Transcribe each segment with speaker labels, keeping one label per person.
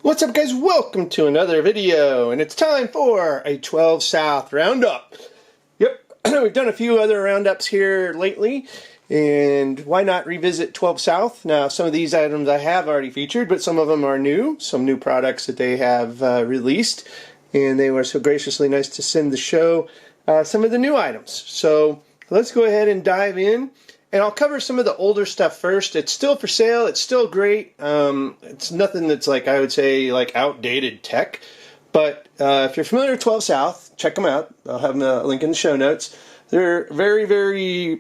Speaker 1: What's up, guys? Welcome to another video, and it's time for a 12 South Roundup. Yep, we've done a few other roundups here lately, and why not revisit 12 South? Now, some of these items I have already featured, but some of them are new, some new products that they have released, and they were so graciously nice to send the show some of the new items. So let's go ahead and dive in. And I'll cover some of the older stuff first. It's still for sale. It's still great. It's nothing that's like, I would say, like outdated tech. But if you're familiar with 12 South, check them out. I'll have a link in the show notes. They're very, very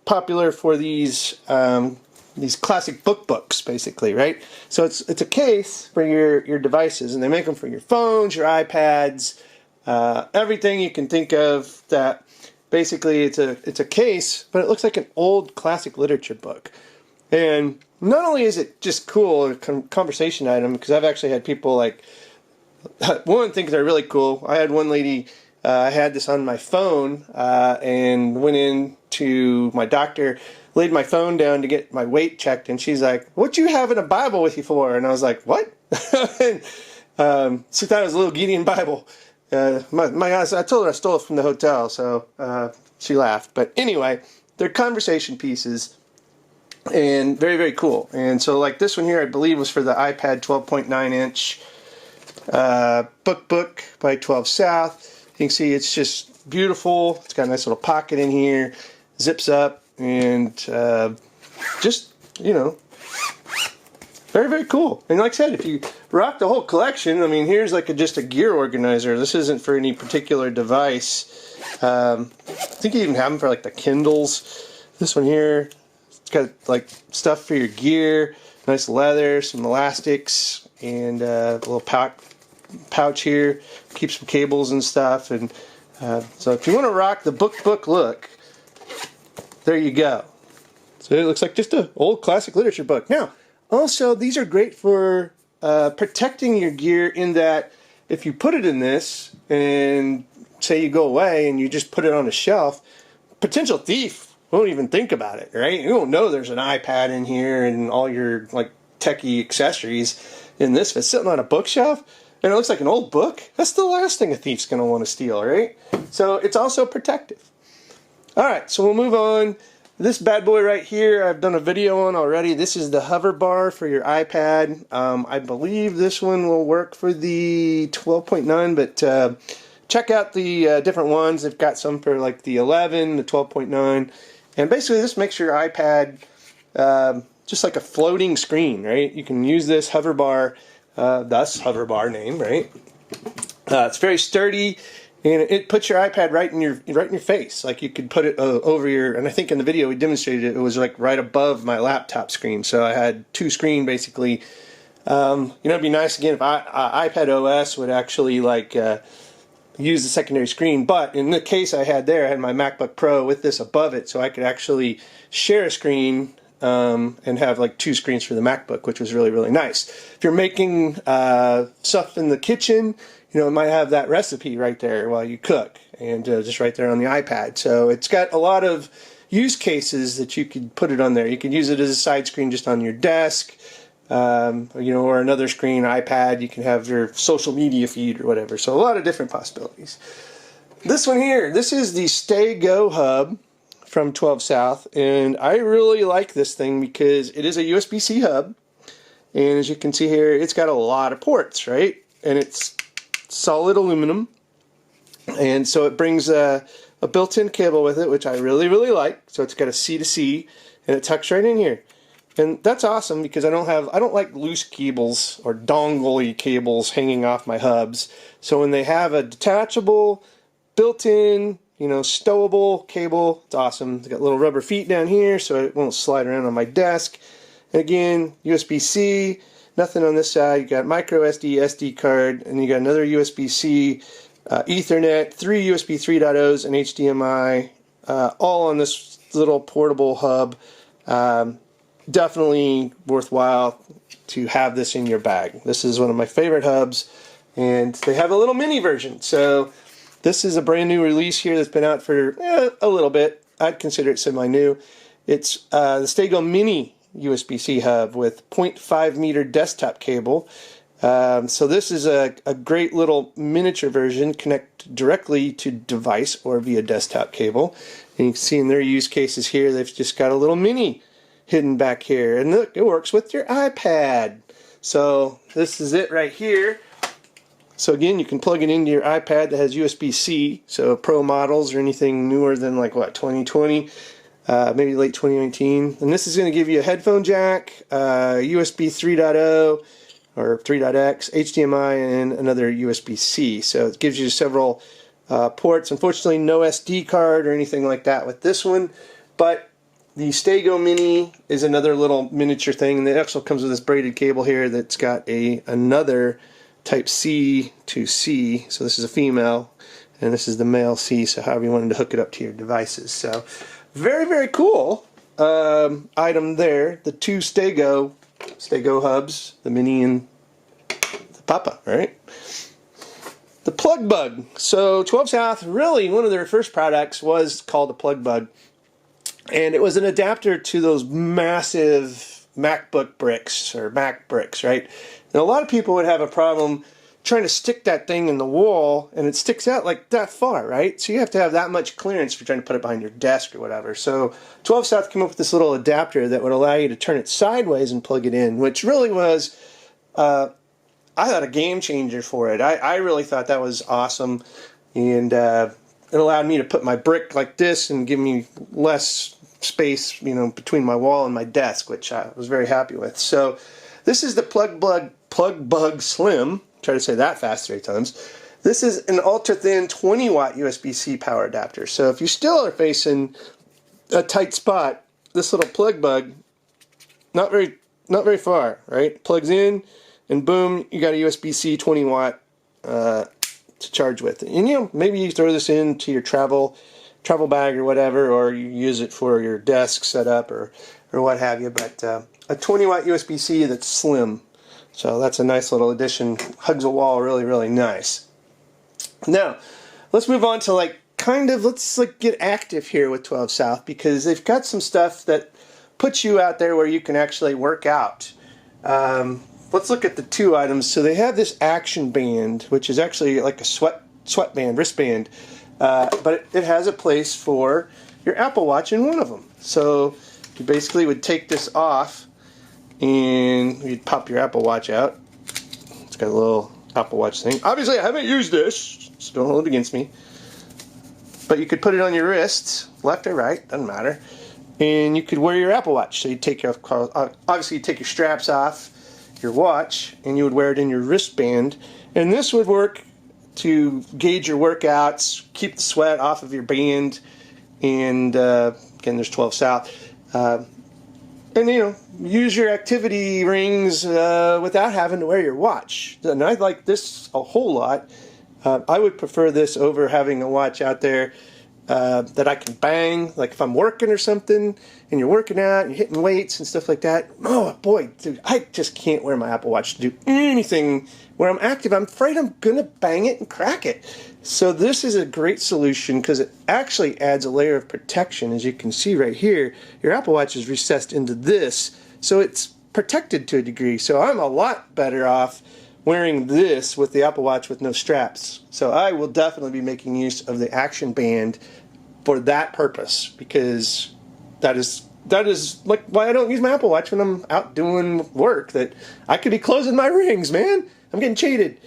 Speaker 1: popular for these classic BookBooks, basically, right? So it's a case for your devices, and they make them for your phones, your iPads, everything you can think of that. Basically, it's a case, but it looks like an old classic literature book. And not only is it just cool, a conversation item, because I've actually had people like, one, think they're really cool. I had one lady, I had this on my phone, and went in to my doctor, laid my phone down to get my weight checked, and she's like, "What you having a Bible with you for?" And I was like, "What?" And, she thought it was a little Gideon Bible. I told her I stole it from the hotel, so she laughed. But anyway, they're conversation pieces, and very, very cool. And so like this one here, I believe was for the iPad 12.9-inch BookBook by 12 South. You can see it's just beautiful. It's got a nice little pocket in here, zips up, and just, you know, very, very cool. And like I said, if you rock the whole collection, I mean, here's like just a gear organizer. This isn't for any particular device. I think you even have them for like the Kindles. This one here, it's got like stuff for your gear, nice leather, some elastics, and a little pouch here. Keeps some cables and stuff. And so if you want to rock the BookBook look, there you go. So it looks like just an old classic literature book. Now, also, these are great for protecting your gear in that if you put it in this and say you go away and you just put it on a shelf, potential thief won't even think about it, right? You won't know there's an iPad in here and all your like techie accessories in this. If it's sitting on a bookshelf and it looks like an old book, that's the last thing a thief's going to want to steal, right? So it's also protective. All right, so we'll move on. This bad boy right here, I've done a video on already. This is the HoverBar for your iPad. I believe this one will work for the 12.9, but check out the different ones. They've got some for like the 11, the 12.9, and basically this makes your iPad just like a floating screen, right? You can use this HoverBar, thus HoverBar name, right? It's very sturdy. And it puts your iPad right in your face. Like you could put it over your, and I think in the video we demonstrated it, it was like right above my laptop screen. So I had two screen basically. You know, it'd be nice again if iPad OS would actually like use the secondary screen. But in the case I had there, I had my MacBook Pro with this above it, so I could actually share a screen and have like two screens for the MacBook, which was really, really nice. If you're making stuff in the kitchen, you know, it might have that recipe right there while you cook, and just right there on the iPad. So it's got a lot of use cases that you could put it on there. You could use it as a side screen just on your desk, you know, or another screen, iPad. You can have your social media feed or whatever. So a lot of different possibilities. This one here, this is the StayGo hub from 12 South, and I really like this thing because it is a USB-C hub, and as you can see here, it's got a lot of ports, right? And it's solid aluminum, and so it brings a built-in cable with it, which I really, really like. So it's got a C to C, and it tucks right in here, and that's awesome because I don't like loose cables or dongle-y cables hanging off my hubs. So when they have a detachable, built-in, you know, stowable cable, it's awesome. It's got little rubber feet down here, so it won't slide around on my desk. And again, USB-C. Nothing on this side. You got micro SD card, and you got another USB-C, Ethernet, 3 USB 3.0s, and HDMI, all on this little portable hub. Definitely worthwhile to have this in your bag. This is one of my favorite hubs, and they have a little mini version. So this is a brand new release here that's been out for a little bit. I'd consider it semi-new. It's the StayGo Mini USB-C hub with 0.5 meter desktop cable. So this is a great little miniature version, connect directly to device or via desktop cable. And you can see in their use cases here, they've just got a little mini hidden back here. And look, it works with your iPad. So this is it right here. So again, you can plug it into your iPad that has USB-C. So Pro models or anything newer than like what, 2020, maybe late 2019. And this is going to give you a headphone jack, USB 3.0 or 3.x, HDMI, and another USB-C. So it gives you several ports. Unfortunately, no SD card or anything like that with this one. But the StayGo Mini is another little miniature thing. It also comes with this braided cable here that's got another Type C to C. So this is a female, and this is the male C. So however you wanted to hook it up to your devices. So very, very cool item there. The two StayGo hubs, the Mini and the Papa, right? The PlugBug. So 12 South, really one of their first products was called the PlugBug. And it was an adapter to those massive MacBook bricks or Mac bricks, right? And a lot of people would have a problem trying to stick that thing in the wall, and it sticks out like that far, right? So you have to have that much clearance if you're trying to put it behind your desk or whatever. So 12 South came up with this little adapter that would allow you to turn it sideways and plug it in, which really was, I thought, a game changer for it. I really thought that was awesome, and it allowed me to put my brick like this and give me less space, you know, between my wall and my desk, which I was very happy with. So this is the PlugBug Slim. Try to say that fast 3 times. This is an ultra-thin 20-watt USB-C power adapter. So if you still are facing a tight spot, this little PlugBug, not very far, right? Plugs in, and boom, you got a USB-C 20-watt to charge with. And you know, maybe you throw this into your travel bag or whatever, or you use it for your desk setup or what have you. But a 20-watt USB-C that's slim. So that's a nice little addition. Hugs a wall really, really nice. Now, let's move on to let's get active here with 12 South, because they've got some stuff that puts you out there where you can actually work out. Let's look at the 2 items. So they have this ActionBand, which is actually like a sweatband, wristband, but it has a place for your Apple Watch in one of them. So you basically would take this off, and you'd pop your Apple Watch out. It's got a little Apple Watch thing. Obviously, I haven't used this, so don't hold it against me. But you could put it on your wrist, left or right, doesn't matter. And you could wear your Apple Watch. So you'd take obviously you'd take your straps off your watch, and you would wear it in your wristband. And this would work to gauge your workouts, keep the sweat off of your band, and again, there's 12 South. And you know, use your activity rings without having to wear your watch. And I like this a whole lot. I would prefer this over having a watch out there that I can bang, like if I'm working or something, and you're working out, and you're hitting weights and stuff like that. Oh boy, dude, I just can't wear my Apple Watch to do anything where I'm active. I'm afraid I'm gonna bang it and crack it. So this is a great solution because it actually adds a layer of protection. As you can see right here, your Apple Watch is recessed into this, so it's protected to a degree. So I'm a lot better off wearing this with the Apple Watch with no straps. So I will definitely be making use of the ActionBand for that purpose, because that is like why I don't use my Apple Watch when I'm out doing work. That I could be closing my rings, man. I'm getting cheated.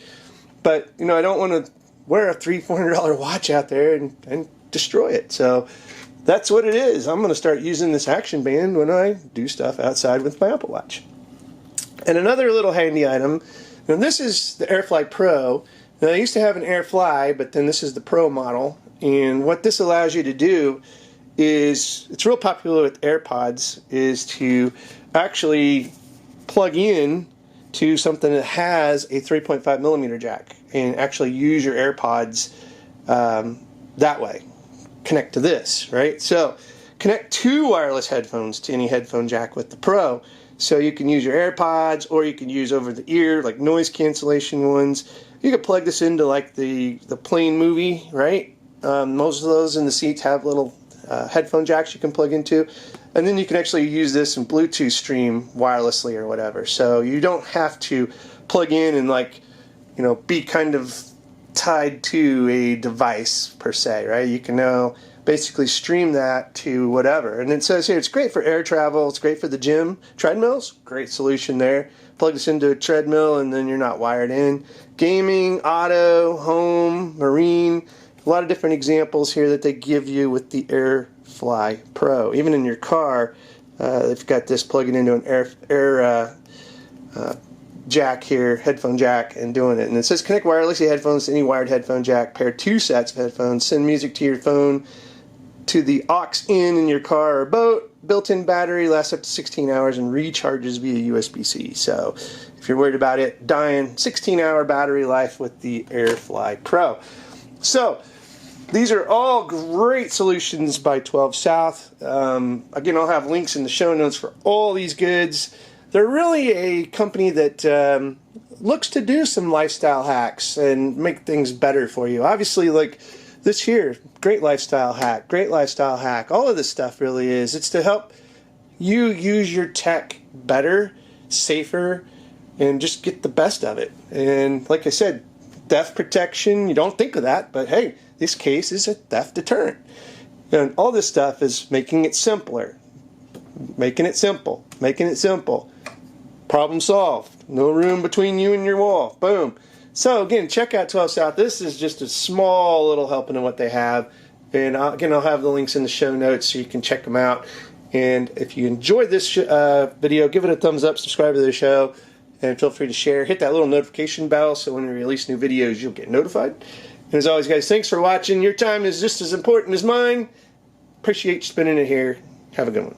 Speaker 1: But you know, I don't want to wear a $300-$400 watch out there and destroy it. So that's what it is. I'm going to start using this ActionBand when I do stuff outside with my Apple Watch. And another little handy item, now this is the AirFly Pro. Now I used to have an AirFly, but then this is the Pro model. And what this allows you to do is, it's real popular with AirPods, is to actually plug in to something that has a 3.5 millimeter jack and actually use your AirPods that way. Connect to this, right? So connect 2 wireless headphones to any headphone jack with the Pro. So you can use your AirPods, or you can use over the ear, like noise cancellation ones. You could plug this into like the plane movie, right? Most of those in the seats have little headphone jacks you can plug into, and then you can actually use this in Bluetooth stream wirelessly or whatever. So you don't have to plug in and, like, you know, be kind of tied to a device per se, right? You can now basically stream that to whatever. And it says here it's great for air travel, it's great for the gym. Treadmills, great solution there. Plug this into a treadmill and then you're not wired in. Gaming, auto, home, marine, a lot of different examples here that they give you with the AirFly Pro. Even in your car, they've got this plugging into an air jack here, headphone jack, and doing it. And it says connect wirelessly headphones to any wired headphone jack, pair 2 sets of headphones, send music to your phone, to the aux in your car or boat, built-in battery, lasts up to 16 hours and recharges via USB-C. So if you're worried about it dying, 16-hour battery life with the AirFly Pro. So these are all great solutions by 12 South. Again, I'll have links in the show notes for all these goods. They're really a company that looks to do some lifestyle hacks and make things better for you. Obviously, like this here, great lifestyle hack, great lifestyle hack. All of this stuff really is. It's to help you use your tech better, safer, and just get the best of it. And like I said, theft protection, you don't think of that, but hey, this case is a theft deterrent. And all this stuff is making it simpler. Making it simple. Making it simple. Problem solved. No room between you and your wall. Boom. So again, check out 12 South. This is just a small little helping of what they have. And again, I'll have the links in the show notes so you can check them out. And if you enjoyed this video, give it a thumbs up, subscribe to the show, and feel free to share. Hit that little notification bell so when we release new videos, you'll get notified. And as always, guys, thanks for watching. Your time is just as important as mine. Appreciate you spending it here. Have a good one.